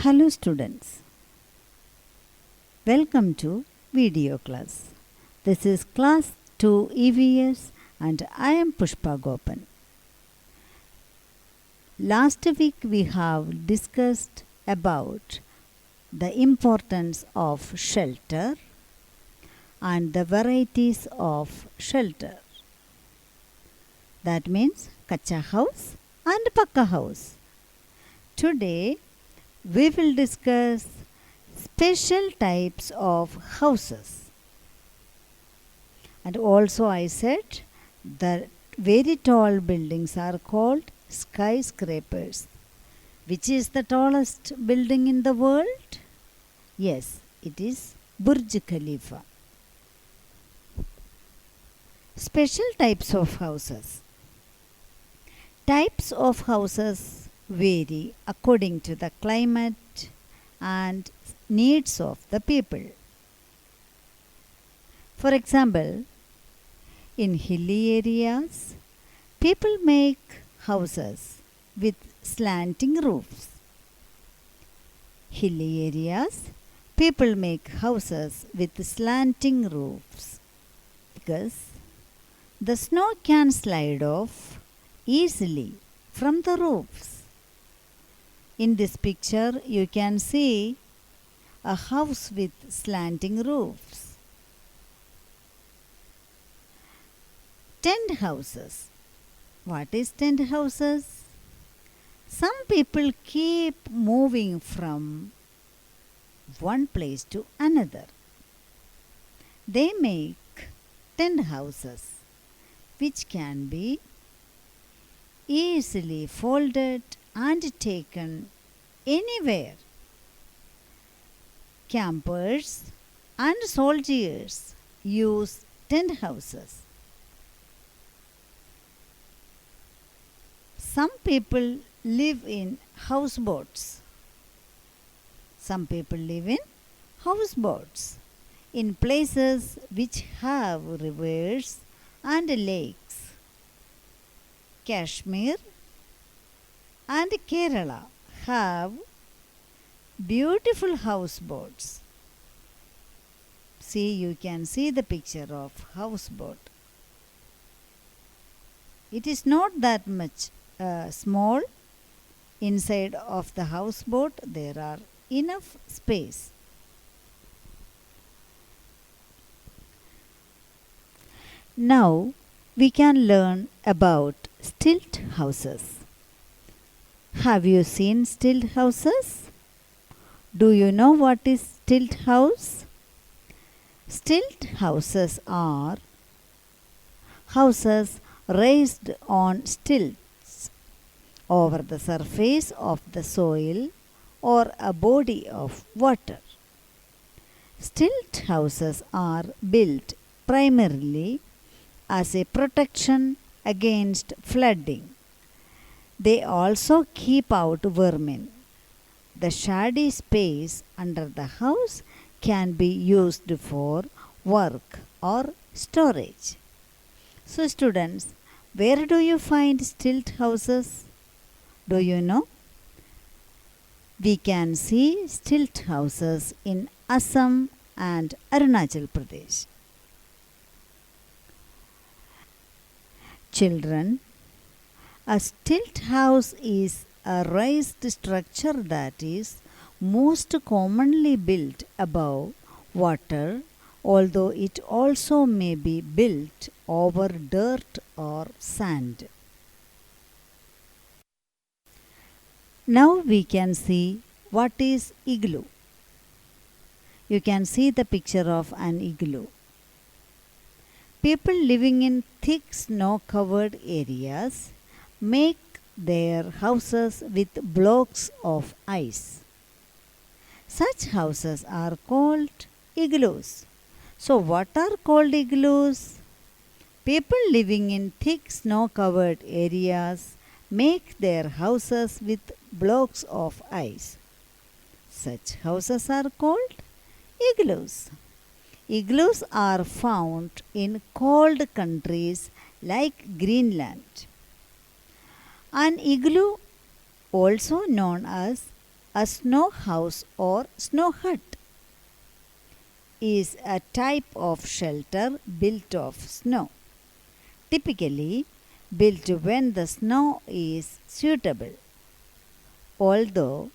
Hello students, welcome to video class. This is class 2 EVS and I am Pushpa Gopan. Last week we have discussed about the importance of shelter and the varieties of shelter. That means kacha house and pakka house. Today we will discuss special types of houses. And also I said that very tall buildings are called skyscrapers. Which is the tallest building in the world? Yes, it is Burj Khalifa. Special types of houses. Types of houses vary according to the climate and needs of the people. For example, in hilly areas, people make houses with slanting roofs. Hilly areas, people make houses with slanting roofs because the snow can slide off easily from the roofs. In this picture, you can see a house with slanting roofs. Tent houses. What is tent houses? Some people keep moving from one place to another. They make tent houses which can be easily folded and taken anywhere. Campers and soldiers use tent houses. Some people live in houseboats. Some people live in houseboats in places which have rivers and lakes. Kashmir and Kerala have beautiful houseboats. See, you can see the picture of houseboat. It is not that much small. Inside of the houseboat there are enough space. Now we can learn about stilt houses. Have you seen stilt houses? Do you know what is stilt house? Stilt houses are houses raised on stilts over the surface of the soil or a body of water. Stilt houses are built primarily as a protection against flooding. They also keep out vermin. The shady space under the house can be used for work or storage. So students, where do you find stilt houses? Do you know? We can see stilt houses in Assam and Arunachal Pradesh. Children, a stilt house is a raised structure that is most commonly built above water, although it also may be built over dirt or sand. Now we can see what is igloo. You can see the picture of an igloo. People living in thick snow-covered areas make their houses with blocks of ice. Such houses are called igloos. So what are called igloos? People living in thick snow-covered areas make their houses with blocks of ice. Such houses are called igloos. Igloos are found in cold countries like Greenland. An igloo, also known as A snow house or snow hut is a type of shelter built of snow, typically built when the snow is suitable. Although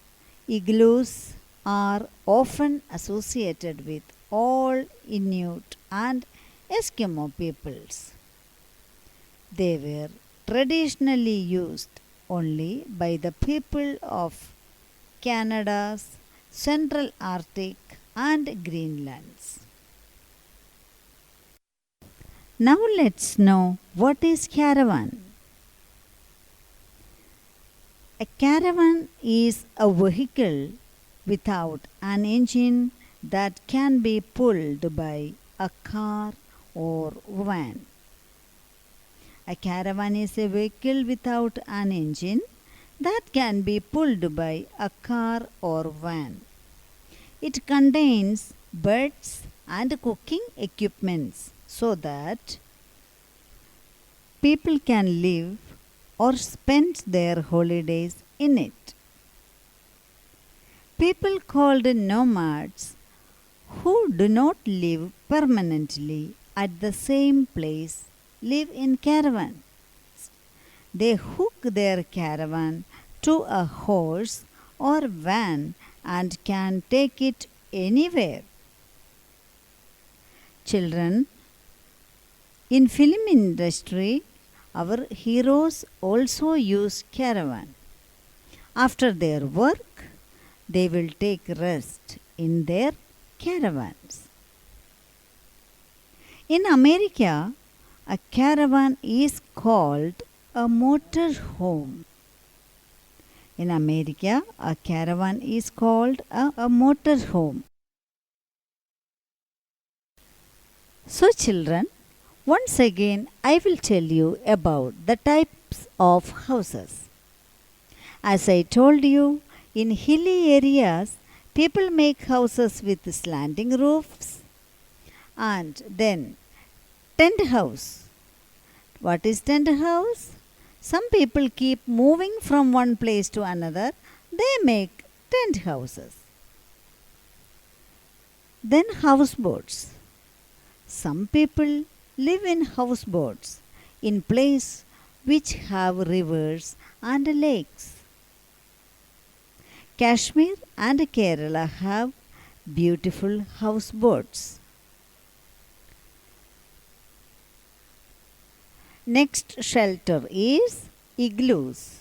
igloos are often associated with all Inuit and Eskimo peoples, they were traditionally used only by the people of Canada's Central Arctic and Greenlands. Now let's know what is caravan. A caravan is a vehicle without an engine that can be pulled by a car or van. A caravan is a vehicle without an engine that can be pulled by a car or van. It contains beds and cooking equipments so that people can live or spend their holidays in it. People called nomads who do not live permanently at the same place live in caravans. They hook their caravan to a horse or van and can take it anywhere. Children, in film industry, our heroes also use caravan. After their work, they will take rest in their caravans. In America, a caravan is called a motor home. In America, a caravan is called a motor home. So children, once again I will tell you about the types of houses. As I told you, in hilly areas, people make houses with slanting roofs and then tent house. What is tent house? Some people keep moving from one place to another. They make tent houses. Then houseboats. Some people live in houseboats in places which have rivers and lakes. Kashmir and Kerala have beautiful houseboats. Next shelter is igloos.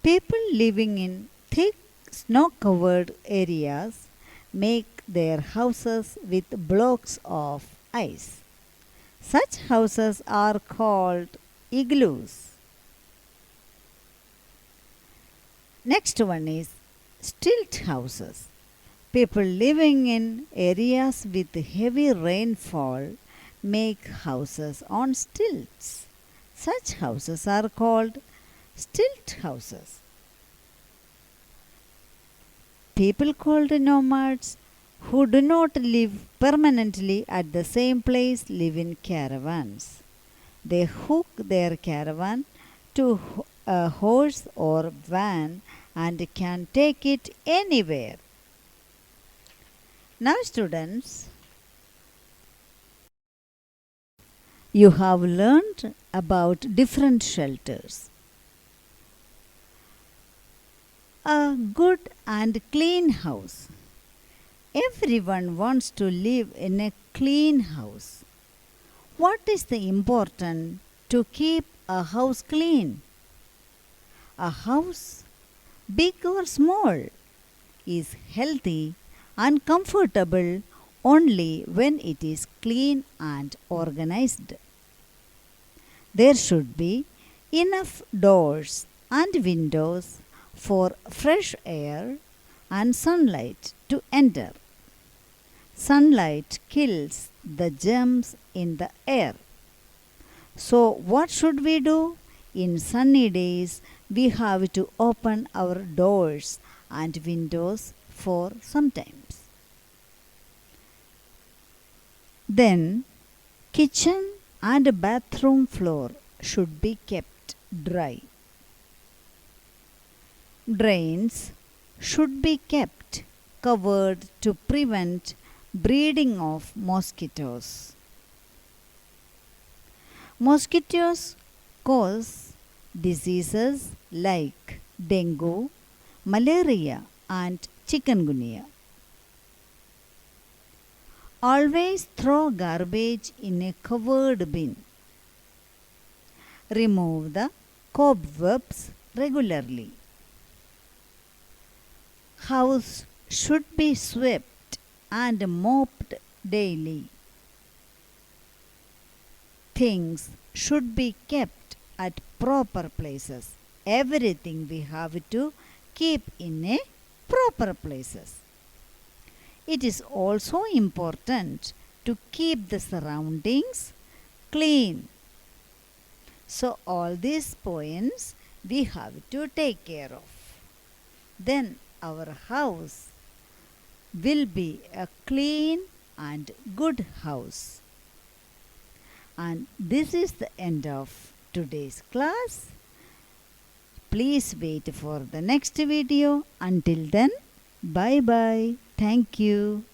People living in thick snow-covered areas make their houses with blocks of ice. Such houses are called igloos. Next one is stilt houses. People living in areas with heavy rainfall make houses on stilts. Such houses are called stilt houses. People called nomads who do not live permanently at the same place live in caravans. They hook their caravan to a horse or van and can take it anywhere. Now students, you have learned about different shelters. A good and clean house. Everyone wants to live in a clean house. What is the important to keep a house clean? A house, big or small, is healthy and comfortable only when it is clean and organized. There should be enough doors and windows for fresh air and sunlight to enter. Sunlight kills the germs in the air. So what should we do? In sunny days, we have to open our doors and windows for sometimes. Then, kitchen and bathroom floor should be kept dry. Drains should be kept covered to prevent breeding of mosquitoes. Mosquitoes cause diseases like dengue, malaria, and chikungunya. Always throw garbage in a covered bin. Remove the cobwebs regularly. House should be swept and mopped daily. Things should be kept at proper places. Everything we have to keep in a proper places. It is also important to keep the surroundings clean. So all these points we have to take care of. Then our house will be a clean and good house. And this is the end of today's class. Please wait for the next video. Until then, bye bye. Thank you.